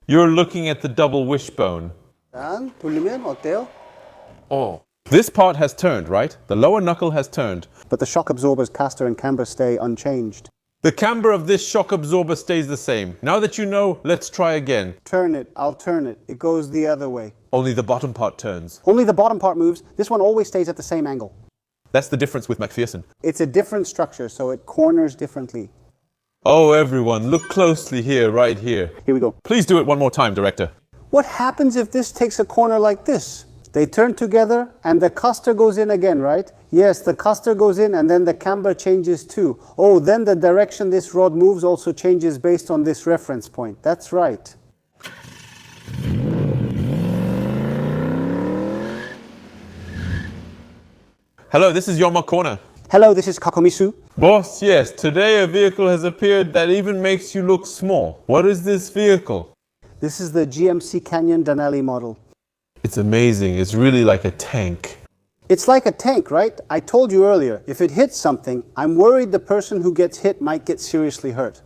You're looking at the double wishbone. 돌리면 어때요? Oh. This part has turned, right? The lower knuckle has turned. But the shock absorbers, caster and camber stay unchanged. The camber of this shock absorber stays the same. Now that you know, let's try again. Turn it, I'll turn it. It goes the other way. Only the bottom part turns. Only the bottom part moves. This one always stays at the same angle. That's the difference with MacPherson. It's a different structure, so it corners differently. Oh, everyone, look closely here, right here. Here we go. Please do it one more time, director. What happens if this takes a corner like this? They turn together and the caster goes in again, right? Yes, the caster goes in and then the camber changes too. Oh, then the direction this rod moves also changes based on this reference point. That's right. Hello, this is Yoma Corner. Hello, this is Kakomisu. Boss, yes, today a vehicle has appeared that even makes you look small. What is this vehicle? This is the GMC Canyon Denali model. It's amazing. It's really like a tank. It's like a tank, right? I told you earlier, if it hits something, I'm worried the person who gets hit might get seriously hurt.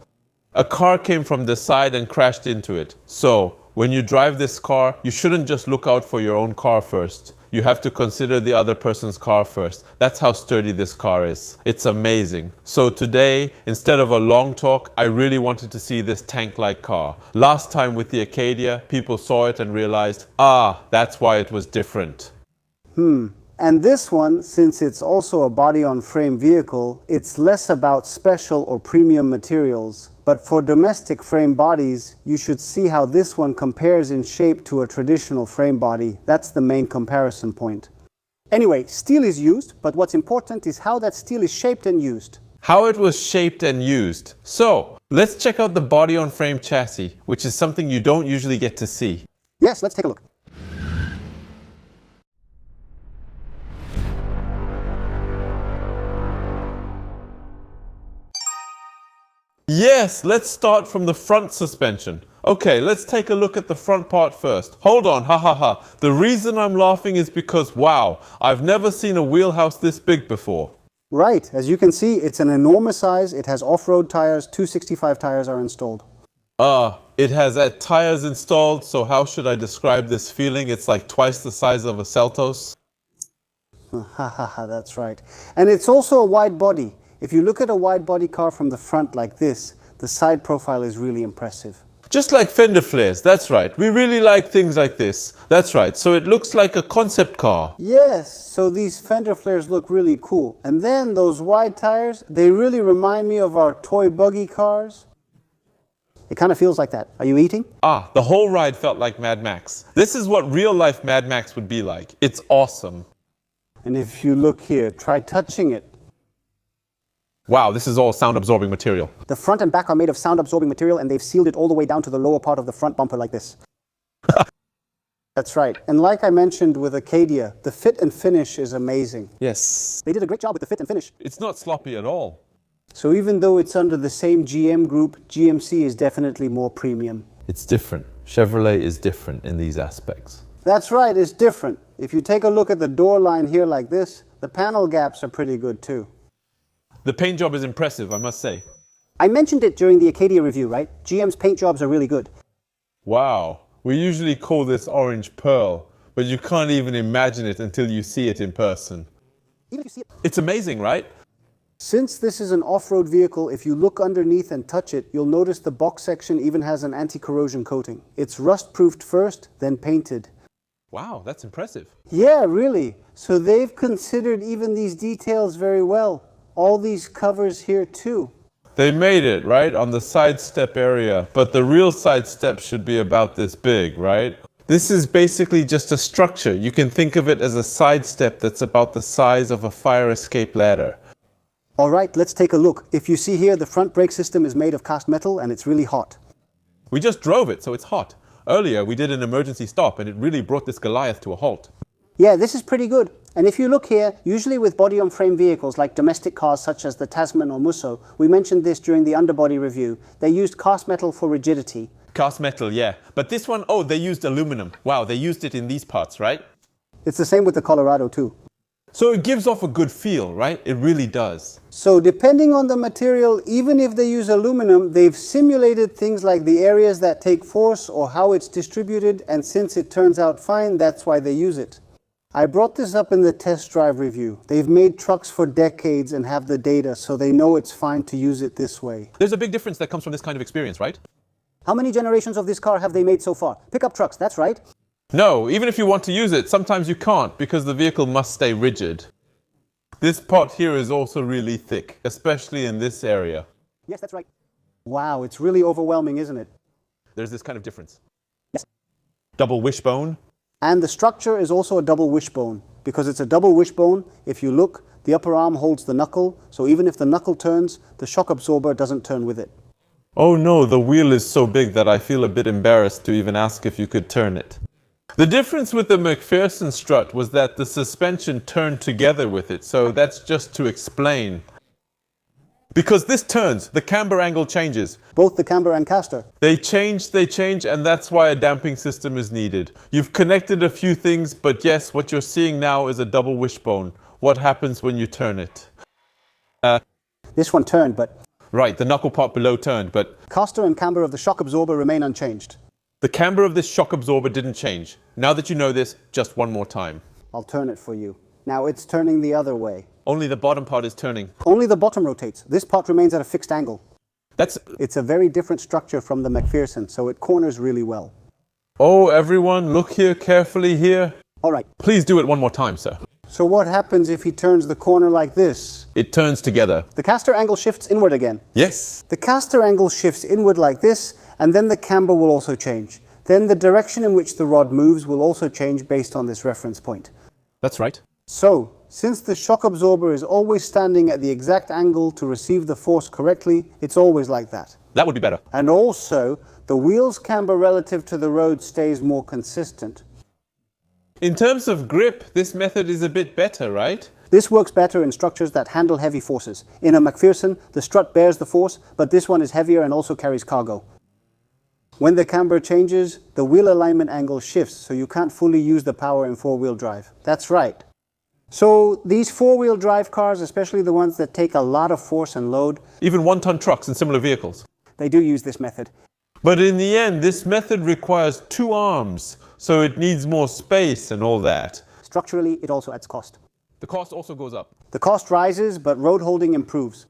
A car came from the side and crashed into it. So, when you drive this car, you shouldn't just look out for your own car first. You have to consider the other person's car first. That's how sturdy this car is. It's amazing. So today, instead of a long talk, I really wanted to see this tank-like car. Last time with the Acadia, people saw it and realized, that's why it was different. And this one, since it's also a body-on-frame vehicle, it's less about special or premium materials. But for domestic frame bodies, you should see how this one compares in shape to a traditional frame body. That's the main comparison point. Anyway, steel is used, but what's important is how that steel is shaped and used. How it was shaped and used. So, let's check out the body-on-frame chassis, which is something you don't usually get to see. Yes, let's take a look. Yes, let's start from the front suspension. Okay, let's take a look at the front part first. Hold on, ha. The reason I'm laughing is because, wow, I've never seen a wheelhouse this big before. Right, as you can see, it's an enormous size. It has off-road tires, 265 tires are installed. It has tires installed, so how should I describe this feeling? It's like twice the size of a Seltos. That's right. And it's also a wide body. If you look at a wide body car from the front like this, the side profile is really impressive. Just like fender flares, that's right. We really like things like this. That's right, so it looks like a concept car. Yes, so these fender flares look really cool. And then those wide tires, they really remind me of our toy buggy cars. It kind of feels like that. Are you eating? The whole ride felt like Mad Max. This is what real life Mad Max would be like. It's awesome. And if you look here, try touching it. Wow, this is all sound-absorbing material. The front and back are made of sound-absorbing material, and they've sealed it all the way down to the lower part of the front bumper like this. That's right. And like I mentioned with Acadia, the fit and finish is amazing. Yes. They did a great job with the fit and finish. It's not sloppy at all. So even though it's under the same GM group, GMC is definitely more premium. It's different. Chevrolet is different in these aspects. That's right, it's different. If you take a look at the door line here like this, the panel gaps are pretty good too. The paint job is impressive, I must say. I mentioned it during the Acadia review, right? GM's paint jobs are really good. Wow, we usually call this orange pearl, but you can't even imagine it until you see it in person. Even if you see it. It's amazing, right? Since this is an off-road vehicle, if you look underneath and touch it, you'll notice the box section even has an anti-corrosion coating. It's rust-proofed first, then painted. Wow, that's impressive. Yeah, really. So they've considered even these details very well. All these covers here too. They made it, right, on the side step area, but the real side step should be about this big, right? This is basically just a structure. You can think of it as a side step that's about the size of a fire escape ladder. All right, let's take a look. If you see here, the front brake system is made of cast metal and it's really hot. We just drove it, so it's hot. Earlier, we did an emergency stop and it really brought this Goliath to a halt. Yeah, this is pretty good. And if you look here, usually with body-on-frame vehicles like domestic cars such as the Tasman or Musso, we mentioned this during the underbody review, they used cast metal for rigidity. Cast metal, yeah. But this one, they used aluminum. Wow, they used it in these parts, right? It's the same with the Colorado too. So it gives off a good feel, right? It really does. So depending on the material, even if they use aluminum, they've simulated things like the areas that take force or how it's distributed, and since it turns out fine, that's why they use it. I brought this up in the test drive review. They've made trucks for decades and have the data, so they know it's fine to use it this way. There's a big difference that comes from this kind of experience, right? How many generations of this car have they made so far? Pickup trucks, that's right. No, even if you want to use it, sometimes you can't because the vehicle must stay rigid. This pot here is also really thick, especially in this area. Yes, that's right. Wow, it's really overwhelming, isn't it? There's this kind of difference. Yes. Double wishbone. And the structure is also a double wishbone. Because it's a double wishbone, if you look, the upper arm holds the knuckle, so even if the knuckle turns, the shock absorber doesn't turn with it. Oh no, the wheel is so big that I feel a bit embarrassed to even ask if you could turn it. The difference with the MacPherson strut was that the suspension turned together with it, so that's just to explain. Because this turns, the camber angle changes. Both the camber and caster. They change, and that's why a damping system is needed. You've connected a few things, but yes, what you're seeing now is a double wishbone. What happens when you turn it? This one turned, but... Right, the knuckle part below turned, but... Caster and camber of the shock absorber remain unchanged. The camber of this shock absorber didn't change. Now that you know this, just one more time. I'll turn it for you. Now it's turning the other way. Only the bottom part is turning. Only the bottom rotates. This part remains at a fixed angle. It's a very different structure from the MacPherson, so it corners really well. Oh, everyone, look here carefully here. All right. Please do it one more time, sir. So what happens if he turns the corner like this? It turns together. The caster angle shifts inward again. Yes. The caster angle shifts inward like this, and then the camber will also change. Then the direction in which the rod moves will also change based on this reference point. That's right. So, since the shock absorber is always standing at the exact angle to receive the force correctly, it's always like that. That would be better. And also, the wheel's camber relative to the road stays more consistent. In terms of grip, this method is a bit better, right? This works better in structures that handle heavy forces. In a MacPherson, the strut bears the force, but this one is heavier and also carries cargo. When the camber changes, the wheel alignment angle shifts, so you can't fully use the power in four-wheel drive. That's right. So these four-wheel drive cars, especially the ones that take a lot of force and load, even one-ton trucks and similar vehicles, they do use this method. But in the end, this method requires two arms, so it needs more space and all that. Structurally, it also adds cost. The cost also goes up. The cost rises, but road holding improves.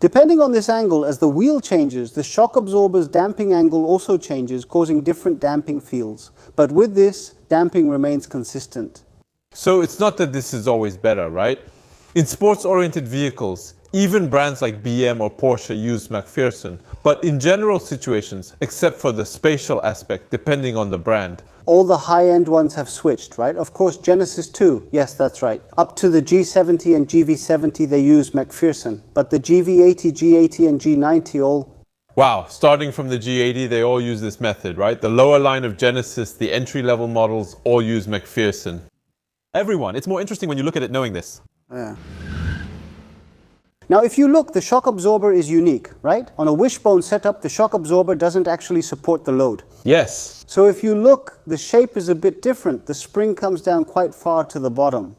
Depending on this angle, as the wheel changes, the shock absorber's damping angle also changes, causing different damping fields. But with this, damping remains consistent. So it's not that this is always better, right? In sports-oriented vehicles, even brands like BM or Porsche use MacPherson. But in general situations, except for the spatial aspect, depending on the brand, all the high-end ones have switched, right? Of course, Genesis too. Yes, that's right. Up to the G70 and GV70, they use MacPherson. But the GV80, G80, and G90 all... Wow, starting from the G80, they all use this method, right? The lower line of Genesis, the entry-level models, all use MacPherson. Everyone, it's more interesting when you look at it knowing this. Yeah. Now, if you look, the shock absorber is unique, right? On a wishbone setup, the shock absorber doesn't actually support the load. Yes. So if you look, the shape is a bit different. The spring comes down quite far to the bottom.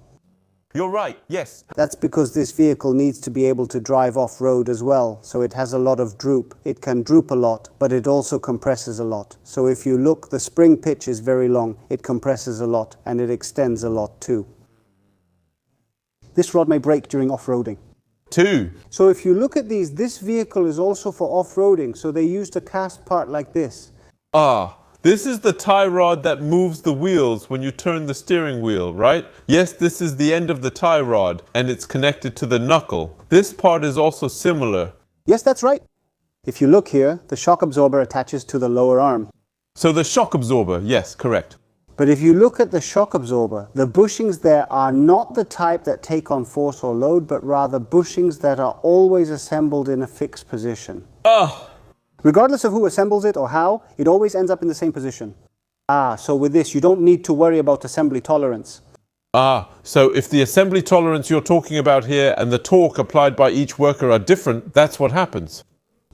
You're right, yes. That's because this vehicle needs to be able to drive off-road as well, so it has a lot of droop. It can droop a lot, but it also compresses a lot. So if you look, the spring pitch is very long, it compresses a lot, and it extends a lot too. This rod may break during off-roading. Two. So if you look at these, this vehicle is also for off-roading, so they used a cast part like this. Ah, this is the tie rod that moves the wheels when you turn the steering wheel, right? Yes, this is the end of the tie rod, and it's connected to the knuckle. This part is also similar. Yes, that's right. If you look here, the shock absorber attaches to the lower arm. So the shock absorber, yes, correct. But if you look at the shock absorber, the bushings there are not the type that take on force or load, but rather bushings that are always assembled in a fixed position. Regardless of who assembles it or how, it always ends up in the same position. So with this, you don't need to worry about assembly tolerance. So if the assembly tolerance you're talking about here and the torque applied by each worker are different, that's what happens.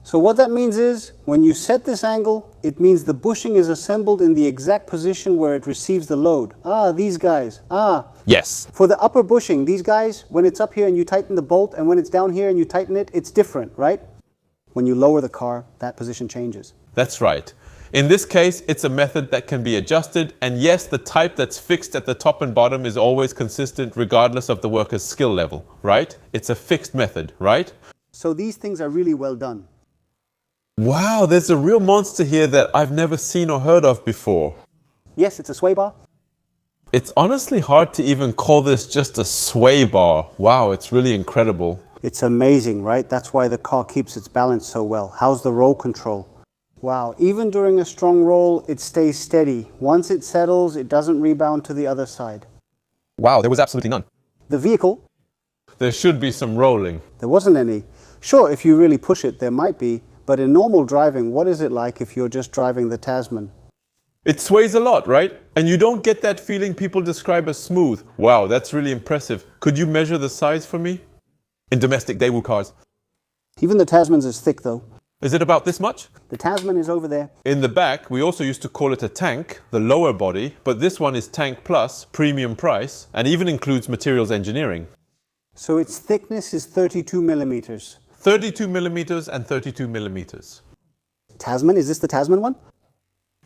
So what that means is, when you set this angle, it means the bushing is assembled in the exact position where it receives the load. Ah, these guys. Ah. Yes. For the upper bushing, these guys, when it's up here and you tighten the bolt, and when it's down here and you tighten it, it's different, right? When you lower the car, that position changes. That's right. In this case, it's a method that can be adjusted, and yes, the type that's fixed at the top and bottom is always consistent regardless of the worker's skill level, right? It's a fixed method, right? So these things are really well done. Wow, there's a real monster here that I've never seen or heard of before. Yes, it's a sway bar. It's honestly hard to even call this just a sway bar. Wow, it's really incredible. It's amazing, right? That's why the car keeps its balance so well. How's the roll control? Wow, even during a strong roll, it stays steady. Once it settles, it doesn't rebound to the other side. Wow, there was absolutely none. The vehicle? There should be some rolling. There wasn't any. Sure, if you really push it, there might be. But in normal driving, what is it like if you're just driving the Tasman? It sways a lot, right? And you don't get that feeling people describe as smooth. Wow, that's really impressive. Could you measure the size for me? In domestic Daewoo cars. Even the Tasman's is thick though. Is it about this much? The Tasman is over there. In the back, we also used to call it a tank, the lower body, but this one is Tank Plus, premium price, and even includes materials engineering. So its thickness is 32 millimeters. 32 millimeters and 32 millimeters. Tasman, is this the Tasman one?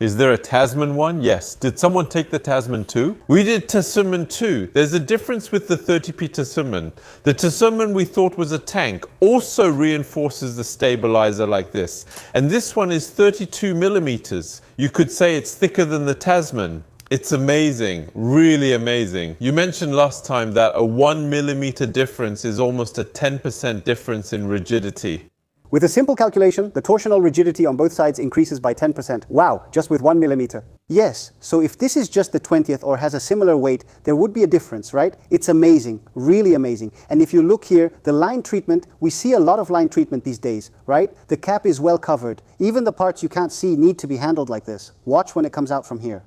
Is there a Tasman one? Yes. Did someone take the Tasman too? We did Tasman too. There's a difference with the 30p Tasman. The Tasman we thought was a tank also reinforces the stabilizer like this. And this one is 32 millimeters. You could say it's thicker than the Tasman. It's amazing, really amazing. You mentioned last time that a 1 millimeter difference is almost a 10% difference in rigidity. With a simple calculation, the torsional rigidity on both sides increases by 10%. Wow, just with 1 millimeter. Yes, so if this is just the 20th or has a similar weight, there would be a difference, right? It's amazing, really amazing. And if you look here, the line treatment, we see a lot of line treatment these days, right? The cap is well covered. Even the parts you can't see need to be handled like this. Watch when it comes out from here.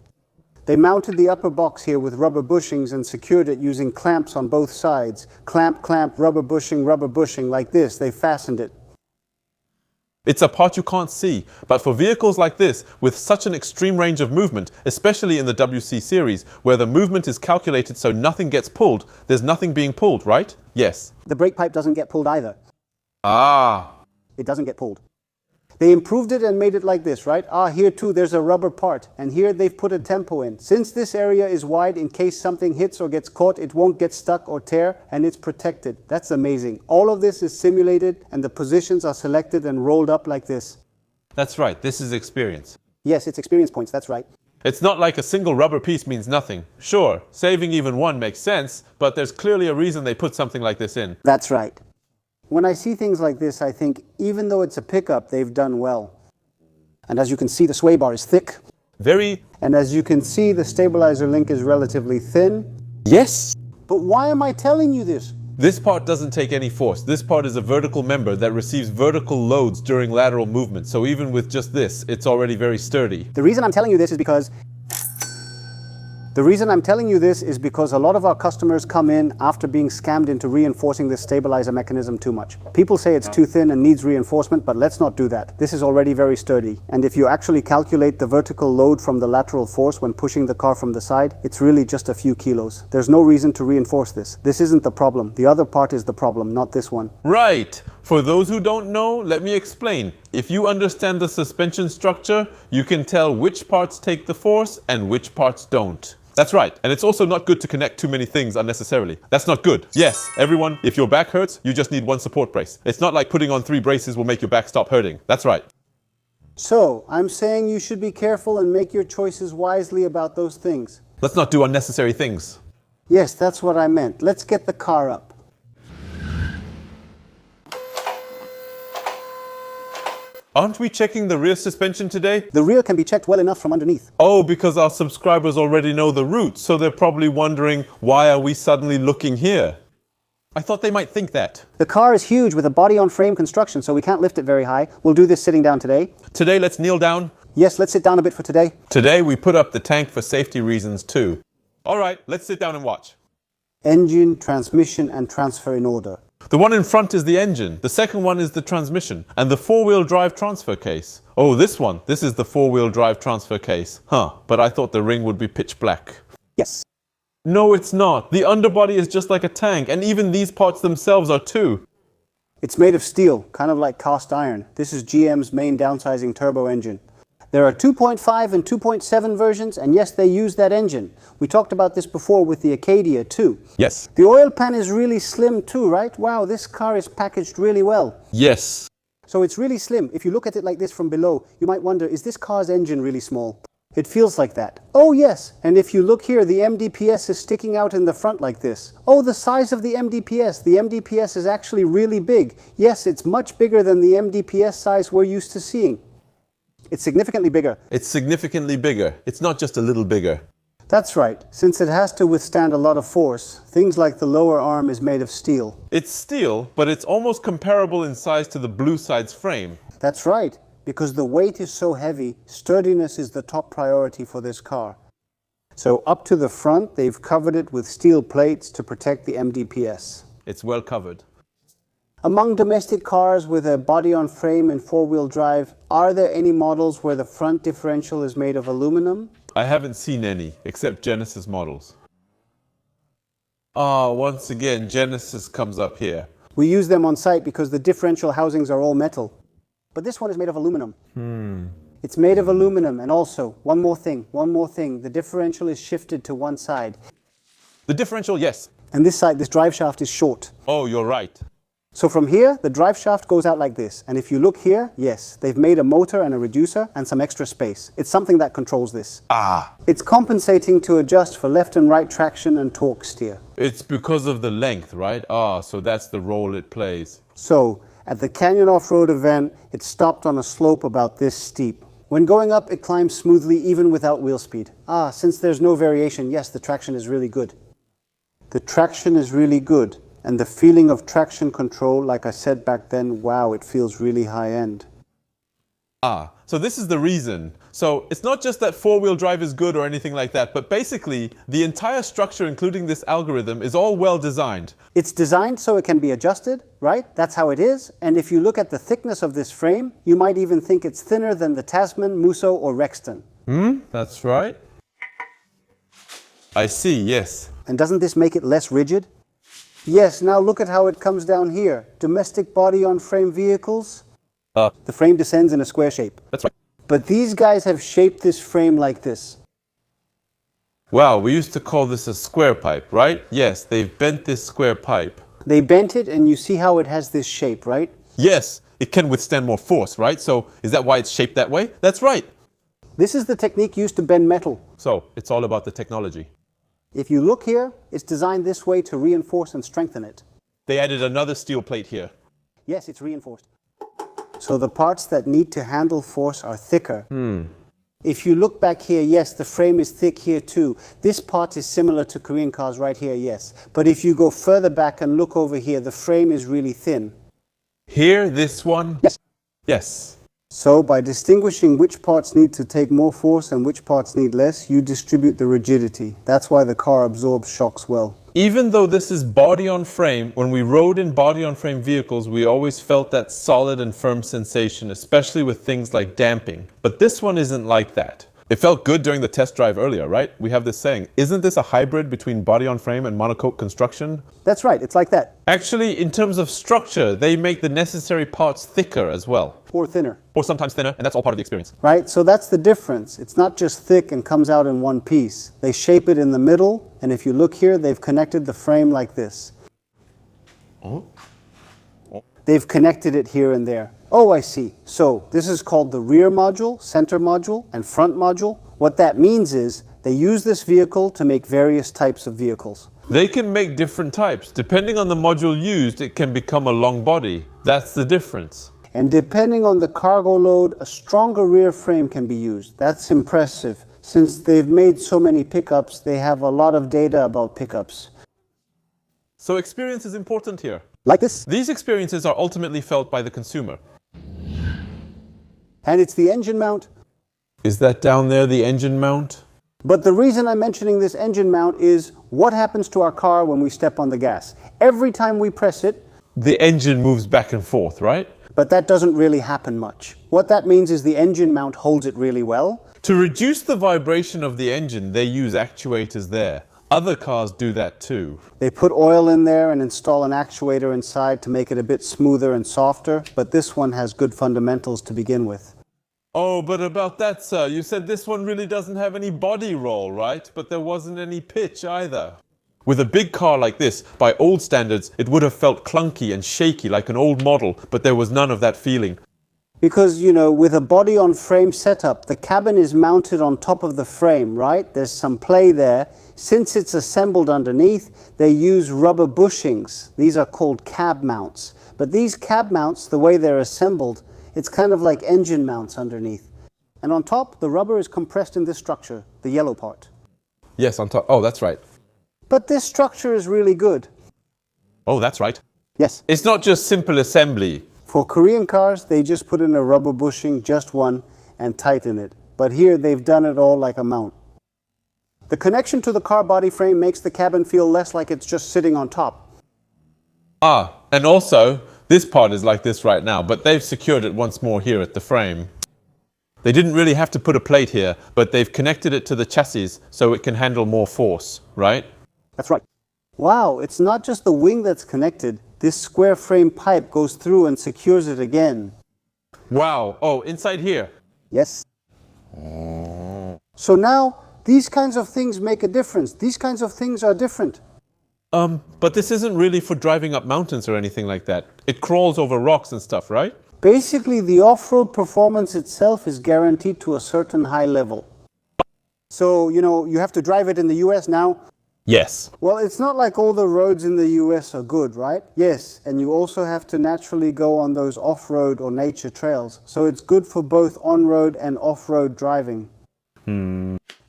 They mounted the upper box here with rubber bushings and secured it using clamps on both sides. Clamp, clamp, rubber bushing, like this. They fastened it. It's a part you can't see, but for vehicles like this, with such an extreme range of movement, especially in the WC series, where the movement is calculated so nothing gets pulled, there's nothing being pulled, right? Yes. The brake pipe doesn't get pulled either. Ah. It doesn't get pulled. They improved it and made it like this, right? Ah, here too there's a rubber part, and here they've put a tempo in. Since this area is wide, in case something hits or gets caught, it won't get stuck or tear, and it's protected. That's amazing. All of this is simulated, and the positions are selected and rolled up like this. That's right, this is experience. Yes, it's experience points, that's right. It's not like a single rubber piece means nothing. Sure, saving even one makes sense, but there's clearly a reason they put something like this in. That's right. When I see things like this, I think, even though it's a pickup, they've done well. And as you can see, the sway bar is thick. Very. And as you can see, the stabilizer link is relatively thin. Yes. But why am I telling you this? This part doesn't take any force. This part is a vertical member that receives vertical loads during lateral movement. So even with just this, it's already very sturdy. The reason I'm telling you this is because a lot of our customers come in after being scammed into reinforcing this stabilizer mechanism too much. People say it's too thin and needs reinforcement, but let's not do that. This is already very sturdy. And if you actually calculate the vertical load from the lateral force when pushing the car from the side, it's really just a few kilos. There's no reason to reinforce this. This isn't the problem. The other part is the problem, not this one. Right. For those who don't know, let me explain. If you understand the suspension structure, you can tell which parts take the force and which parts don't. That's right. And it's also not good to connect too many things unnecessarily. That's not good. Yes, everyone, if your back hurts, you just need one support brace. It's not like putting on 3 braces will make your back stop hurting. That's right. So, I'm saying you should be careful and make your choices wisely about those things. Let's not do unnecessary things. Yes, that's what I meant. Let's get the car up. Aren't we checking the rear suspension today? The rear can be checked well enough from underneath. Oh, because our subscribers already know the route, so they're probably wondering, why are we suddenly looking here? I thought they might think that. The car is huge with a body-on-frame construction, so we can't lift it very high. We'll do this sitting down today. Today, let's kneel down. Yes, let's sit down a bit for today. Today, we put up the tank for safety reasons too. All right, let's sit down and watch. Engine, transmission, and transfer in order. The one in front is the engine, the second one is the transmission, and the four-wheel drive transfer case. Oh, this is the four-wheel drive transfer case. Huh, but I thought the ring would be pitch black. Yes. No, it's not. The underbody is just like a tank, and even these parts themselves are too. It's made of steel, kind of like cast iron. This is GM's main downsizing turbo engine. There are 2.5 and 2.7 versions, and yes, they use that engine. We talked about this before with the Acadia too. Yes. The oil pan is really slim too, right? Wow, this car is packaged really well. Yes. So it's really slim. If you look at it like this from below, you might wonder, is this car's engine really small? It feels like that. Oh yes, and if you look here, the MDPS is sticking out in the front like this. Oh, the size of the MDPS. The MDPS is actually really big. Yes, it's much bigger than the MDPS size we're used to seeing. It's significantly bigger. It's significantly bigger. It's not just a little bigger. That's right. Since it has to withstand a lot of force, things like the lower arm is made of steel. It's steel, but it's almost comparable in size to the Blue Side's frame. That's right. Because the weight is so heavy, sturdiness is the top priority for this car. So up to the front, they've covered it with steel plates to protect the MDPS. It's well covered. Among domestic cars with a body-on-frame and four-wheel drive, are there any models where the front differential is made of aluminum? I haven't seen any, except Genesis models. Once again, Genesis comes up here. We use them on site because the differential housings are all metal. But this one is made of aluminum. It's made of aluminum, and also, one more thing, the differential is shifted to one side. The differential, yes. And this side, this drive shaft is short. Oh, you're right. So from here, the drive shaft goes out like this. And if you look here, yes, they've made a motor and a reducer and some extra space. It's something that controls this. It's compensating to adjust for left and right traction and torque steer. It's because of the length, right? So that's the role it plays. So, at the Canyon Off-Road event, it stopped on a slope about this steep. When going up, it climbs smoothly even without wheel speed. Since there's no variation, yes, the traction is really good. The traction is really good. And the feeling of traction control, like I said back then, wow, it feels really high-end. So this is the reason. So it's not just that four-wheel drive is good or anything like that, but basically the entire structure, including this algorithm, is all well designed. It's designed so it can be adjusted, right? That's how it is. And if you look at the thickness of this frame, you might even think it's thinner than the Tasman, Musso, or Rexton. That's right. I see, yes. And doesn't this make it less rigid? Yes, now look at how it comes down here. Domestic body-on-frame vehicles. The frame descends in a square shape. That's right. But these guys have shaped this frame like this. Wow, we used to call this a square pipe, right? Yes, they've bent this square pipe. They bent it, and you see how it has this shape, right? Yes, it can withstand more force, right? So is that why it's shaped that way? That's right. This is the technique used to bend metal. So it's all about the technology. If you look here, it's designed this way to reinforce and strengthen it. They added another steel plate here. Yes, it's reinforced. So the parts that need to handle force are thicker. If you look back here, yes, the frame is thick here too. This part is similar to Korean cars right here, yes. But if you go further back and look over here, the frame is really thin. Here, this one? Yes. Yes. So by distinguishing which parts need to take more force and which parts need less, you distribute the rigidity. That's why the car absorbs shocks well. Even though this is body on frame, when we rode in body on frame vehicles, we always felt that solid and firm sensation, especially with things like damping. But this one isn't like that. It felt good during the test drive earlier, right? We have this saying, isn't this a hybrid between body on frame and monocoque construction? That's right, it's like that. Actually, in terms of structure, they make the necessary parts thicker as well. Or thinner. Or sometimes thinner, and that's all part of the experience. Right, so that's the difference. It's not just thick and comes out in one piece. They shape it in the middle, and if you look here, they've connected the frame like this. They've connected it here and there. Oh, I see. So this is called the rear module, center module, and front module. What that means is they use this vehicle to make various types of vehicles. They can make different types. Depending on the module used, it can become a long body. That's the difference. And depending on the cargo load, a stronger rear frame can be used. That's impressive. Since they've made so many pickups, they have a lot of data about pickups. So experience is important here. Like this. These experiences are ultimately felt by the consumer. And it's the engine mount. Is that down there the engine mount? But the reason I'm mentioning this engine mount is what happens to our car when we step on the gas. Every time we press it, the engine moves back and forth, right? But that doesn't really happen much. What that means is the engine mount holds it really well. To reduce the vibration of the engine, they use actuators there. Other cars do that too. They put oil in there and install an actuator inside to make it a bit smoother and softer, but this one has good fundamentals to begin with. Oh, but about that, sir, you said this one really doesn't have any body roll, right? But there wasn't any pitch either. With a big car like this, by old standards, it would have felt clunky and shaky like an old model, but there was none of that feeling. Because, you know, with a body-on-frame setup, the cabin is mounted on top of the frame, right? There's some play there. Since it's assembled underneath, they use rubber bushings. These are called cab mounts. But these cab mounts, the way they're assembled, it's kind of like engine mounts underneath. And on top, the rubber is compressed in this structure, the yellow part. Yes, on top. Oh, that's right. But this structure is really good. Oh, that's right. Yes. It's not just simple assembly. For Korean cars, they just put in a rubber bushing, just one, and tighten it. But here, they've done it all like a mount. The connection to the car body frame makes the cabin feel less like it's just sitting on top. Ah, and also, this part is like this right now, but they've secured it once more here at the frame. They didn't really have to put a plate here, but they've connected it to the chassis so it can handle more force, right? That's right. Wow, it's not just the wing that's connected. This square frame pipe goes through and secures it again. Wow. Oh, inside here. Yes. So now, these kinds of things make a difference. These kinds of things are different. But this isn't really for driving up mountains or anything like that. It crawls over rocks and stuff, right? Basically, the off-road performance itself is guaranteed to a certain high level. So, you know, you have to drive it in the US now. Yes. Well, it's not like all the roads in the US are good, right? Yes, and you also have to naturally go on those off-road or nature trails. So it's good for both on-road and off-road driving.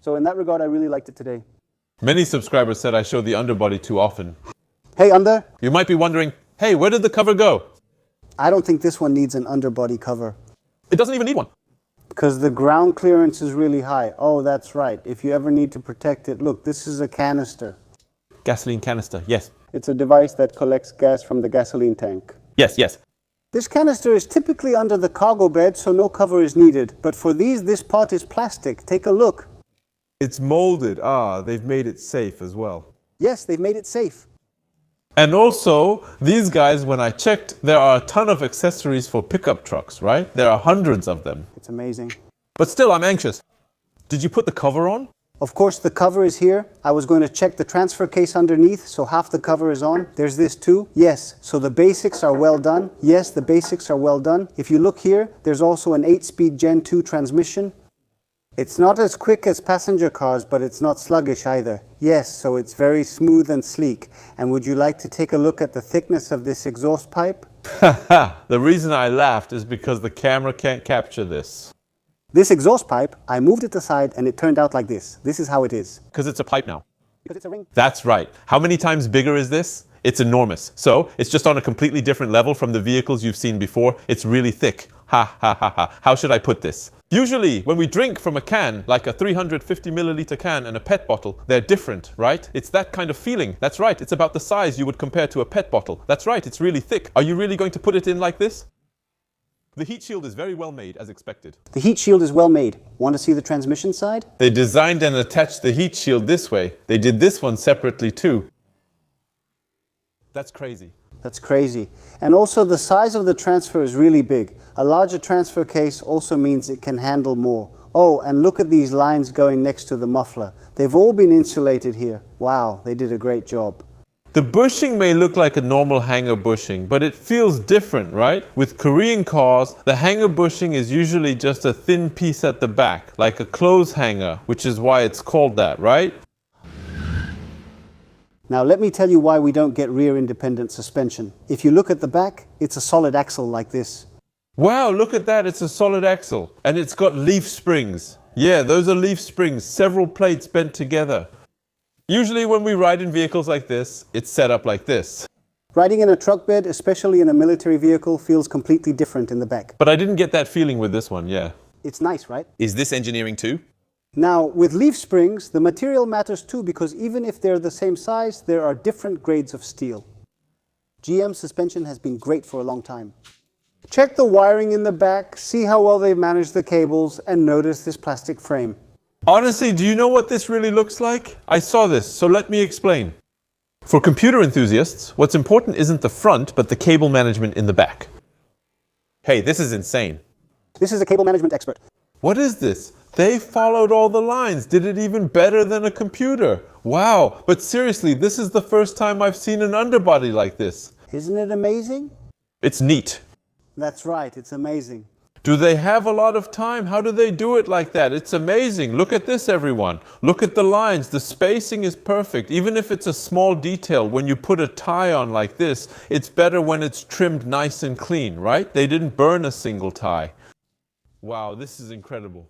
So in that regard, I really liked it today. Many subscribers said I show the underbody too often. Hey, Under. You might be wondering, hey, where did the cover go? I don't think this one needs an underbody cover. It doesn't even need one. Because the ground clearance is really high. Oh, that's right. If you ever need to protect it, look, this is a canister. Gasoline canister, yes. It's a device that collects gas from the gasoline tank. Yes, yes. This canister is typically under the cargo bed, so no cover is needed. But for these, this part is plastic. Take a look. It's molded. Ah, they've made it safe as well. Yes, they've made it safe. And also, these guys, when I checked, there are a ton of accessories for pickup trucks, right? There are hundreds of them. It's amazing. But still, I'm anxious. Did you put the cover on? Of course, the cover is here. I was going to check the transfer case underneath, so half the cover is on. There's this too. Yes, so the basics are well done. Yes, the basics are well done. If you look here, there's also an 8-speed Gen 2 transmission. It's not as quick as passenger cars, but it's not sluggish either. Yes, so it's very smooth and sleek. And would you like to take a look at the thickness of this exhaust pipe? The reason I laughed is because the camera can't capture this. This exhaust pipe, I moved it aside and it turned out like this. This is how it is. Because it's a pipe now. Because it's a ring. That's right. How many times bigger is this? It's enormous. So it's just on a completely different level from the vehicles you've seen before. It's really thick. Ha ha ha ha. How should I put this? Usually, when we drink from a can, like a 350 milliliter can and a PET bottle, they're different, right? It's that kind of feeling. That's right. It's about the size you would compare to a PET bottle. That's right. It's really thick. Are you really going to put it in like this? The heat shield is very well made, as expected. The heat shield is well made. Want to see the transmission side? They designed and attached the heat shield this way. They did this one separately too. That's crazy. That's crazy. And also the size of the transfer is really big. A larger transfer case also means it can handle more. Oh, and look at these lines going next to the muffler. They've all been insulated here. Wow, they did a great job. The bushing may look like a normal hanger bushing, but it feels different, right? With Korean cars, the hanger bushing is usually just a thin piece at the back, like a clothes hanger, which is why it's called that, right? Now let me tell you why we don't get rear independent suspension. If you look at the back, it's a solid axle like this. Wow, look at that, it's a solid axle. And it's got leaf springs. Yeah, those are leaf springs, several plates bent together. Usually when we ride in vehicles like this, it's set up like this. Riding in a truck bed, especially in a military vehicle, feels completely different in the back. But I didn't get that feeling with this one, yeah. It's nice, right? Is this engineering too? Now, with leaf springs, the material matters too, because even if they're the same size, there are different grades of steel. GM suspension has been great for a long time. Check the wiring in the back, see how well they've managed the cables, and notice this plastic frame. Honestly, do you know what this really looks like? I saw this, so let me explain. For computer enthusiasts, what's important isn't the front, but the cable management in the back. Hey, this is insane. This is a cable management expert. What is this? They followed all the lines, did it even better than a computer. Wow, but seriously, this is the first time I've seen an underbody like this. Isn't it amazing? It's neat. That's right, it's amazing. Do they have a lot of time? How do they do it like that? It's amazing. Look at this, everyone. Look at the lines. The spacing is perfect. Even if it's a small detail, when you put a tie on like this, it's better when it's trimmed nice and clean, right? They didn't burn a single tie. Wow, this is incredible.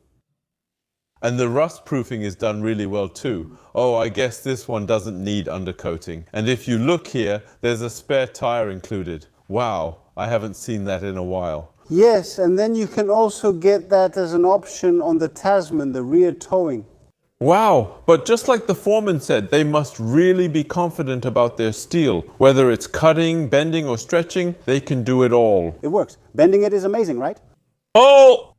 And the rust proofing is done really well too. Oh, I guess this one doesn't need undercoating. And if you look here, there's a spare tire included. Wow, I haven't seen that in a while. Yes, and then you can also get that as an option on the Tasman, the rear towing. Wow, but just like the foreman said, they must really be confident about their steel. Whether it's cutting, bending, or stretching, they can do it all. It works. Bending it is amazing, right? Oh!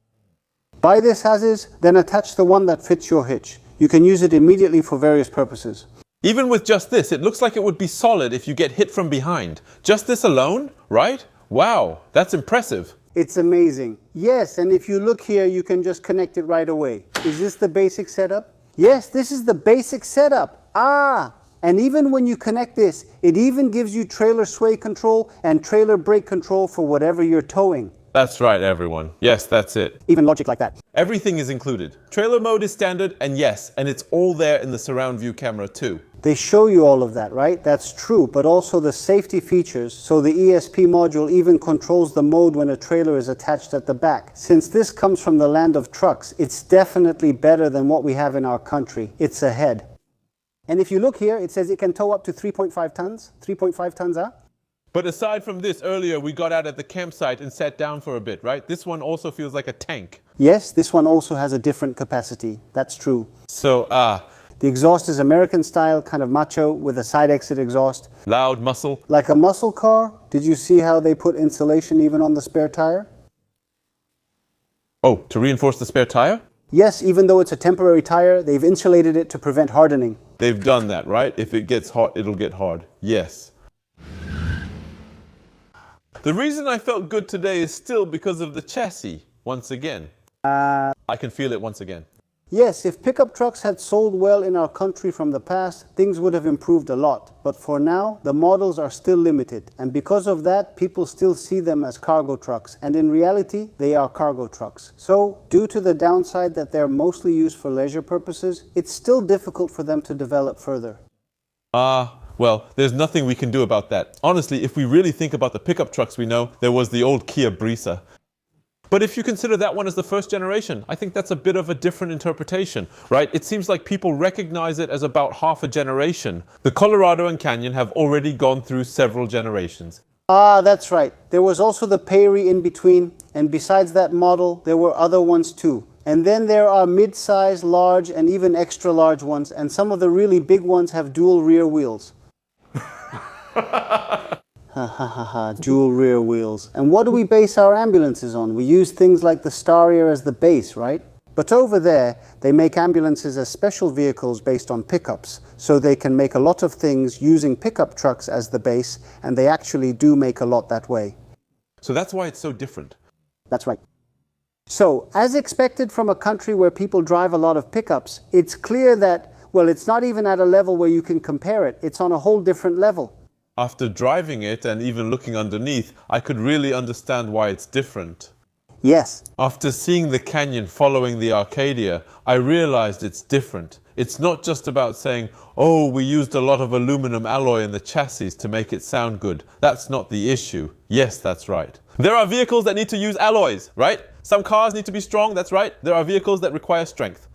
Buy this as is, then attach the one that fits your hitch. You can use it immediately for various purposes. Even with just this, it looks like it would be solid if you get hit from behind. Just this alone, right? Wow, that's impressive. It's amazing. Yes, and if you look here, you can just connect it right away. Is this the basic setup? Yes, this is the basic setup. And even when you connect this, it even gives you trailer sway control and trailer brake control for whatever you're towing. That's right, everyone. Yes, that's it. Even logic like that. Everything is included. Trailer mode is standard, and yes, and it's all there in the surround view camera too. They show you all of that, right? That's true, but also the safety features, so the ESP module even controls the mode when a trailer is attached at the back. Since this comes from the land of trucks, it's definitely better than what we have in our country. It's ahead. And if you look here, it says it can tow up to 3.5 tons. 3.5 tons, huh? But aside from this, earlier we got out at the campsite and sat down for a bit, right? This one also feels like a tank. Yes, this one also has a different capacity. That's true. So, the exhaust is American style, kind of macho, with a side exit exhaust. loud muscle. Like a muscle car. Did you see how they put insulation even on the spare tire? Oh, to reinforce the spare tire? Yes, even though it's a temporary tire, they've insulated it to prevent hardening. They've done that, right? If it gets hot, it'll get hard. Yes. The reason I felt good today is still because of the chassis, once again. I can feel it once again. Yes, if pickup trucks had sold well in our country from the past, things would have improved a lot. But for now, the models are still limited. And because of that, people still see them as cargo trucks. And in reality, they are cargo trucks. So, due to the downside that they're mostly used for leisure purposes, it's still difficult for them to develop further. Well, there's nothing we can do about that. Honestly, if we really think about the pickup trucks we know, there was the old Kia Brisa. But if you consider that one as the first generation, I think that's a bit of a different interpretation, right? It seems like people recognize it as about half a generation. The Colorado and Canyon have already gone through several generations. That's right. There was also the Pairie in between, and besides that model, there were other ones too. And then there are mid-size, large, and even extra large ones, and some of the really big ones have dual rear wheels. Dual rear wheels. And what do we base our ambulances on? We use things like the Staria as the base, right? But over there, they make ambulances as special vehicles based on pickups. So they can make a lot of things using pickup trucks as the base, and they actually do make a lot that way. So that's why it's so different. That's right. So, as expected from a country where people drive a lot of pickups, it's clear that, well, it's not even at a level where you can compare it. It's on a whole different level. After driving it and even looking underneath, I could really understand why it's different. Yes. After seeing the Canyon following the Arcadia, I realized it's different. It's not just about saying, oh, we used a lot of aluminum alloy in the chassis to make it sound good. That's not the issue. Yes, that's right. There are vehicles that need to use alloys, right? Some cars need to be strong, that's right. There are vehicles that require strength.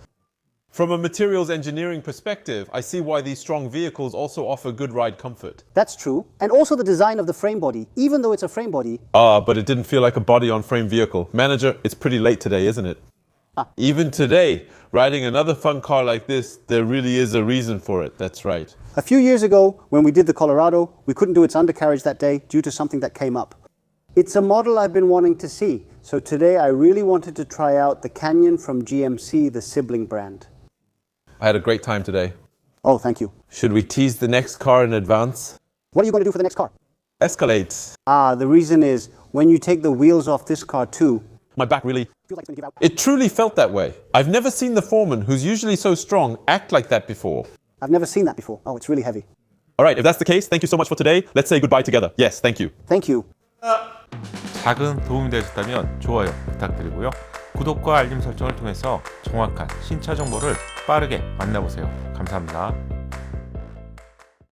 From a materials engineering perspective, I see why these strong vehicles also offer good ride comfort. That's true. And also the design of the frame body. Even though it's a frame body. But it didn't feel like a body-on-frame vehicle. Manager, it's pretty late today, isn't it? Even today, riding another fun car like this, there really is a reason for it. That's right. A few years ago, when we did the Colorado, we couldn't do its undercarriage that day due to something that came up. It's a model I've been wanting to see, so today I really wanted to try out the Canyon from GMC, the sibling brand. I had a great time today. Oh, thank you. Should we tease the next car in advance? What are you going to do for the next car? Escalates. The reason is, when you take the wheels off this car too, My back really... feels like it's going to give out. It truly felt that way. I've never seen the foreman, who's usually so strong, act like that before. I've never seen that before. Oh, it's really heavy. All right, if that's the case, thank you so much for today. Let's say goodbye together. Yes, thank you. Thank you. 작은 도움이 되셨다면 좋아요 부탁드리고요. 구독과 알림 설정을 통해서 정확한 신차 정보를 빠르게 만나보세요. 감사합니다.